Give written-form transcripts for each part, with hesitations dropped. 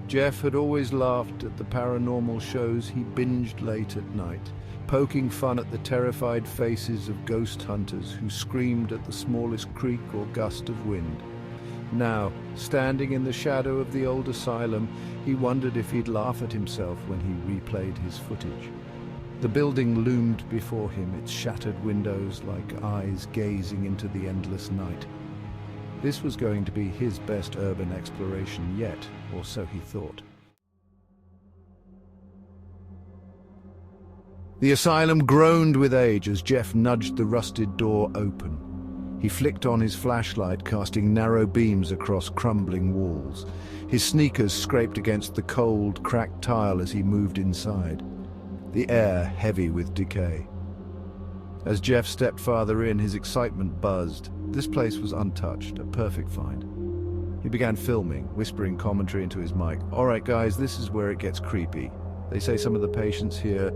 Jeff had always laughed at the paranormal shows he binged late at night, poking fun at the terrified faces of ghost hunters who screamed at the smallest creak or gust of wind. Now, standing in the shadow of the old asylum, he wondered if he'd laugh at himself when he replayed his footage. The building loomed before him, its shattered windows like eyes gazing into the endless night. This was going to be his best urban exploration yet, or so he thought. The asylum groaned with age as Jeff nudged the rusted door open. He flicked on his flashlight, casting narrow beams across crumbling walls. His sneakers scraped against the cold, cracked tile as he moved inside, the air heavy with decay. As Jeff stepped farther in, his excitement buzzed. This place was untouched, a perfect find. He began filming, whispering commentary into his mic. "All right, guys, this is where it gets creepy. They say some of the patients here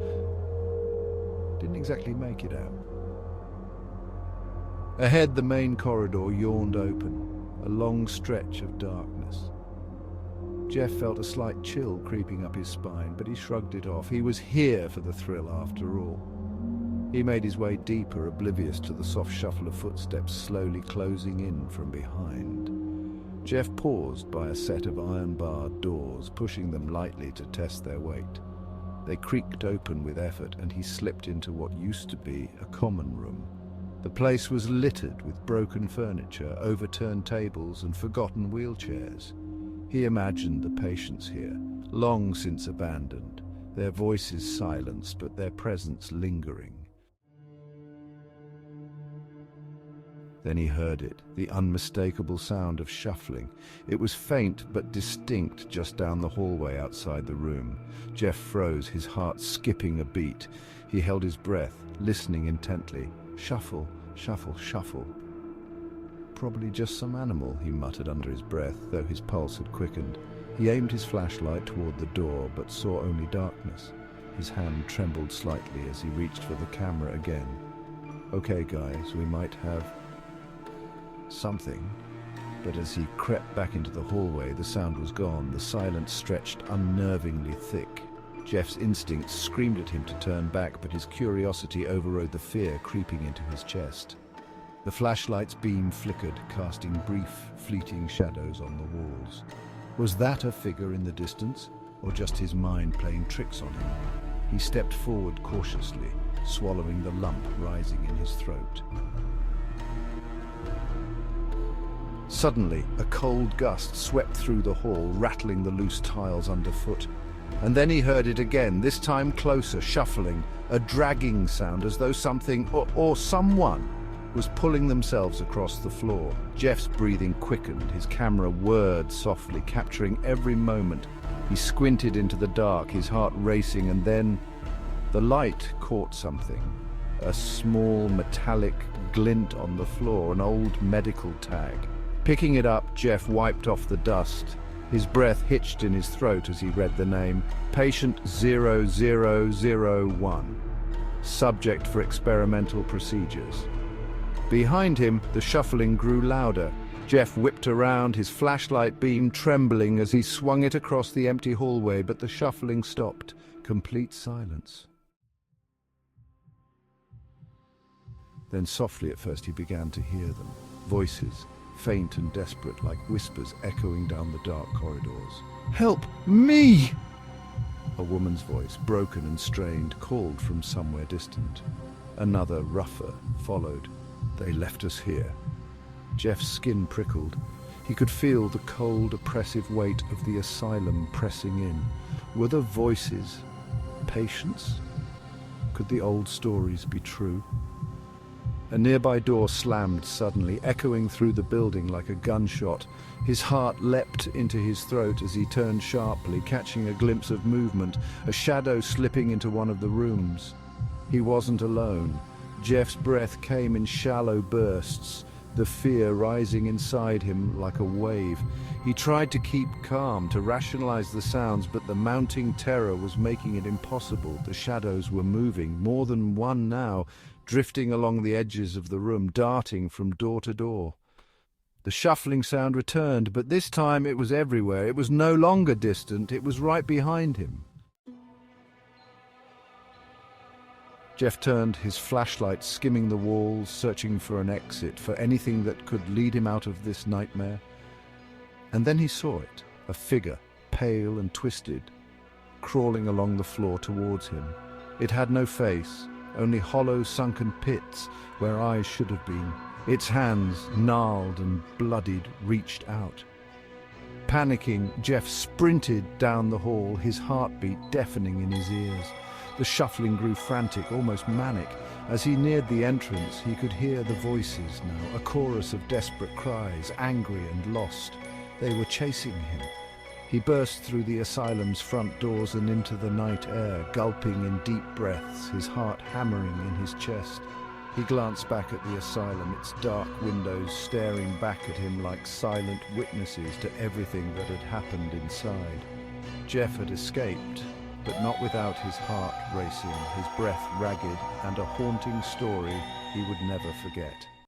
didn't exactly make it out." Ahead, the main corridor yawned open, a long stretch of darkness. Jeff felt a slight chill creeping up his spine, but he shrugged it off. He was here for the thrill after all. He made his way deeper, oblivious to the soft shuffle of footsteps slowly closing in from behind. Jeff paused by a set of iron-barred doors, pushing them lightly to test their weight. They creaked open with effort, and he slipped into what used to be a common room. The place was littered with broken furniture, overturned tables, and forgotten wheelchairs. He imagined the patients here, long since abandoned, their voices silenced, but their presence lingering. Then he heard it, the unmistakable sound of shuffling. It was faint but distinct just down the hallway outside the room. Jeff froze, his heart skipping a beat. He held his breath, listening intently. Shuffle, shuffle, shuffle. Probably just some animal, he muttered under his breath, though his pulse had quickened. He aimed his flashlight toward the door, but saw only darkness. His hand trembled slightly as he reached for the camera again. "Okay, guys, we might have something." But as he crept back into the hallway, the sound was gone. The silence stretched unnervingly thick. Jeff's instincts screamed at him to turn back, but his curiosity overrode the fear creeping into his chest. The flashlight's beam flickered, casting brief, fleeting shadows on the walls. Was that a figure in the distance, or just his mind playing tricks on him? He stepped forward cautiously, swallowing the lump rising in his throat. Suddenly, a cold gust swept through the hall, rattling the loose tiles underfoot. And then he heard it again, this time closer, shuffling, a dragging sound as though something or someone was pulling themselves across the floor. Jeff's breathing quickened, his camera whirred softly, capturing every moment. He squinted into the dark, his heart racing, and then the light caught something. A small metallic glint on the floor, an old medical tag. Picking it up, Jeff wiped off the dust. His breath hitched in his throat as he read the name. Patient 0001. Subject for experimental procedures. Behind him, the shuffling grew louder. Jeff whipped around, his flashlight beam trembling as he swung it across the empty hallway, but the shuffling stopped. Complete silence. Then softly at first he began to hear them. Voices, faint and desperate like whispers echoing down the dark corridors. "Help me!" A woman's voice, broken and strained, called from somewhere distant. Another, rougher, followed. "They left us here." Jeff's skin prickled. He could feel the cold, oppressive weight of the asylum pressing in. Were the voices patients? Could the old stories be true? A nearby door slammed suddenly, echoing through the building like a gunshot. His heart leapt into his throat as he turned sharply, catching a glimpse of movement, a shadow slipping into one of the rooms. He wasn't alone. Jeff's breath came in shallow bursts, the fear rising inside him like a wave. He tried to keep calm, to rationalize the sounds, but the mounting terror was making it impossible. The shadows were moving, more than one now, drifting along the edges of the room, darting from door to door. The shuffling sound returned, but this time it was everywhere. It was no longer distant, it was right behind him. Jeff turned, his flashlight skimming the walls, searching for an exit, for anything that could lead him out of this nightmare. And then he saw it, a figure, pale and twisted, crawling along the floor towards him. It had no face, only hollow, sunken pits where eyes should have been. Its hands, gnarled and bloodied, reached out. Panicking, Jeff sprinted down the hall, his heartbeat deafening in his ears. The shuffling grew frantic, almost manic. As he neared the entrance, he could hear the voices now, a chorus of desperate cries, angry and lost. They were chasing him. He burst through the asylum's front doors and into the night air, gulping in deep breaths, his heart hammering in his chest. He glanced back at the asylum, its dark windows staring back at him like silent witnesses to everything that had happened inside. Jeff had escaped, but not without his heart racing, his breath ragged, and a haunting story he would never forget.